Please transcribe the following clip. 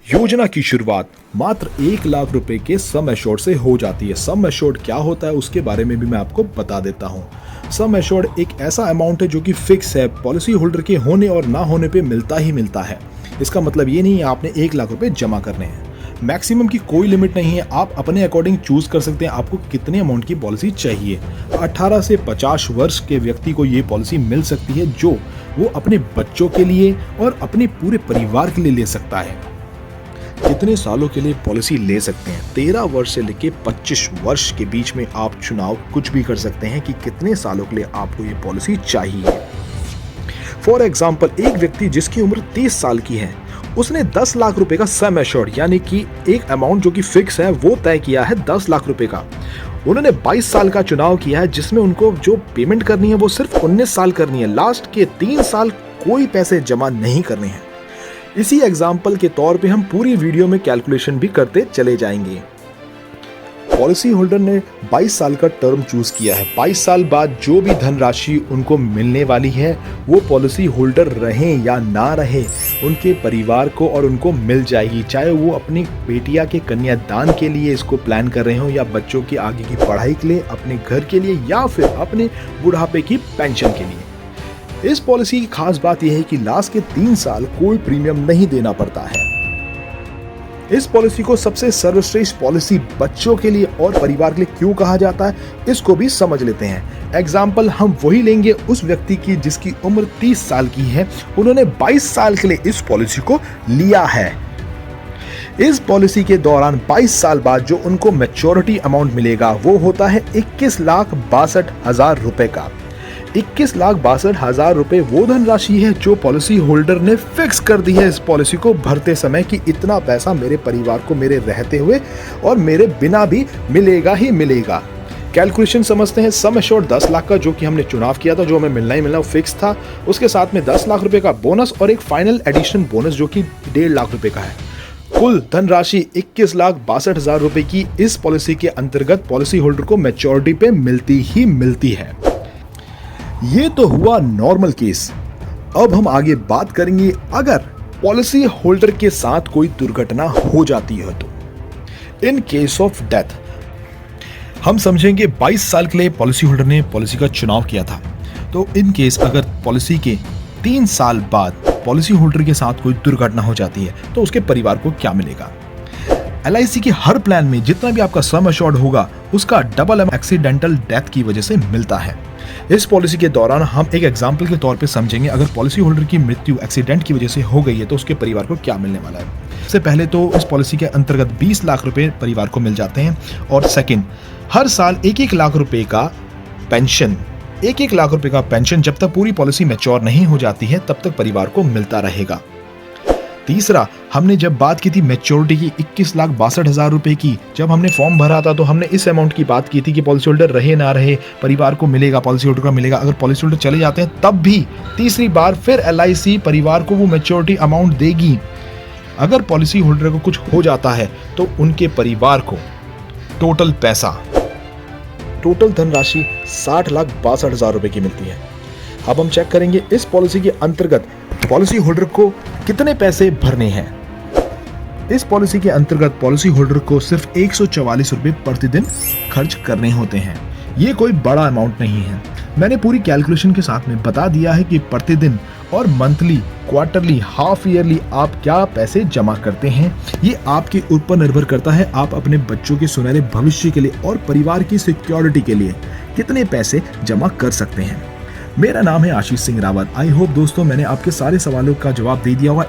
योजना की शुरुआत मात्र 1 लाख रुपए के सम एश्योर्ड से हो जाती है। सम एश्योर्ड क्या होता है उसके बारे में भी मैं आपको बता देता हूँ। सम एश्योर्ड एक ऐसा अमाउंट है जो कि फिक्स है, पॉलिसी होल्डर के होने और ना होने पे मिलता ही मिलता है। इसका मतलब ये नहीं है आपने 1 लाख रुपए जमा करने हैं। मैक्सिमम की कोई लिमिट नहीं है, आप अपने अकॉर्डिंग चूज कर सकते हैं आपको कितने अमाउंट की पॉलिसी चाहिए। 18 से 50 वर्ष के व्यक्ति को ये पॉलिसी मिल सकती है जो वो अपने बच्चों के लिए और अपने पूरे परिवार के लिए ले सकता है। कितने सालों के लिए पॉलिसी ले सकते हैं? 13 वर्ष से लेके 25 वर्ष के बीच में आप चुनाव कुछ भी कर सकते हैं कि कितने सालों के लिए आपको ये पॉलिसी चाहिए। फॉर एग्जाम्पल, एक व्यक्ति जिसकी उम्र 30 साल की है, उसने 10 लाख रुपए का सम एश्योर्ड यानी कि एक अमाउंट जो कि फिक्स है वो तय किया है 10 लाख रुपए का। उन्होंने 22 साल का चुनाव किया है जिसमें उनको जो पेमेंट करनी है वो सिर्फ 19 साल करनी है। लास्ट के 3 साल कोई पैसे जमा नहीं करने हैं। इसी एग्जाम्पल के तौर पे हम पूरी वीडियो में कैलकुलेशन भी करते चले जाएंगे। पॉलिसी होल्डर ने 22 साल का टर्म चूज किया है। 22 साल बाद जो भी धनराशि उनको मिलने वाली है वो पॉलिसी होल्डर रहें या ना रहे उनके परिवार को और उनको मिल जाएगी, चाहे वो अपनी बेटिया के कन्यादान के लिए इसको प्लान कर रहे हो या बच्चों की आगे की पढ़ाई के लिए, अपने घर के लिए या फिर अपने बुढ़ापे की पेंशन के लिए। इस पॉलिसी की खास बात यह है कि लास्ट के 3 साल कोई प्रीमियम नहीं देना पड़ता है। इस पॉलिसी को सबसे सर्वश्रेष्ठ पॉलिसी बच्चों के लिए और परिवार के लिए क्यों कहा जाता है, इसको भी समझ लेते हैं। एग्जाम्पल हम वही लेंगे उस व्यक्ति की जिसकी उम्र 30 साल की है, उन्होंने 22 साल के लिए इस पॉलिसी को लिया है। इस पॉलिसी के दौरान 22 साल बाद जो उनको मैच्योरिटी अमाउंट मिलेगा वो होता है 21,62,000 रुपए का। 21,62,000 रुपए वो धनराशि है जो पॉलिसी होल्डर ने फिक्स कर दी है इस पॉलिसी को भरते समय कि इतना पैसा मेरे परिवार को मेरे रहते हुए और मेरे बिना भी मिलेगा ही मिलेगा। कैलकुलेशन समझते हैं। सम एश्योर्ड 10 लाख का जो कि हमने चुनाव किया था, जो हमें मिलना ही मिलना फिक्स था, उसके साथ में 10 लाख रुपए का बोनस और एक फाइनल एडिशन बोनस जो कि 1.5 लाख रुपए का है। कुल धनराशि 21,62,000 रुपए की इस पॉलिसी के अंतर्गत पॉलिसी होल्डर को मैच्योरिटी पे मिलती ही मिलती है। ये तो हुआ नॉर्मल केस। अब हम आगे बात करेंगे अगर पॉलिसी होल्डर के साथ कोई दुर्घटना हो जाती है तो। इन केस ऑफ डेथ हम समझेंगे 22 साल के लिए पॉलिसी होल्डर ने पॉलिसी का चुनाव किया था, तो इन केस अगर पॉलिसी के 3 साल बाद पॉलिसी होल्डर के साथ कोई दुर्घटना हो जाती है तो उसके परिवार को क्या मिलेगा। LIC के हर प्लान में जितना भी आपका सम एश्योर्ड होगा उसका डबल एक्सीडेंटल डेथ की वजह से मिलता है। इस पॉलिसी के दौरान हम एक एग्जाम्पल के तौर पे समझेंगे अगर पॉलिसी होल्डर की मृत्यु एक्सीडेंट की वजह से हो गई है तो उसके परिवार को क्या मिलने वाला है। सबसे पहले तो इस पॉलिसी के अंतर्गत 20 लाख रुपए परिवार को मिल जाते हैं और सेकंड, हर साल 1-1 लाख रुपए का पेंशन, 1-1 लाख रुपए का पेंशन जब तक पूरी पॉलिसी मैच्योर नहीं हो जाती है तब तक परिवार को मिलता रहेगा। तीसरा, हमने जब बात की थी मैच्योरिटी की 21,62,000 रुपए की, जब हमने फॉर्म भरा था तो हमने इस अमाउंट की बात की थी कि पॉलिसी होल्डर रहे ना रहे परिवार को मिलेगा, पॉलिसी होल्डर को मिलेगा। अगर पॉलिसी होल्डर चले जाते हैं तब भी तीसरी बार फिर LIC परिवार को वो मैच्योरिटी अमाउंट देगी। अगर पॉलिसी होल्डर को कुछ हो जाता है तो उनके परिवार को टोटल धनराशि 60,62,000 रुपए की मिलती है। अब हम चेक करेंगे इस पॉलिसी के अंतर्गत पॉलिसी होल्डर को कितने पैसे भरने हैं। इस पॉलिसी के अंतर्गत पॉलिसी होल्डर को सिर्फ 144 रुपए प्रतिदिन खर्च करने होते हैं। ये कोई बड़ा अमाउंट नहीं है। मैंने पूरी कैलकुलेशन के साथ में बता दिया है कि प्रतिदिन और मंथली, क्वार्टरली, हाफ ईयरली आप क्या पैसे जमा करते हैं। ये आपके ऊपर निर्भर करता है आप अपने बच्चों के सुनहरे भविष्य के लिए और परिवार की सिक्योरिटी के लिए कितने पैसे जमा कर सकते हैं। मेरा नाम है आशीष सिंह रावत। आई होप दोस्तों मैंने आपके सारे सवालों का जवाब दे दिया होगा।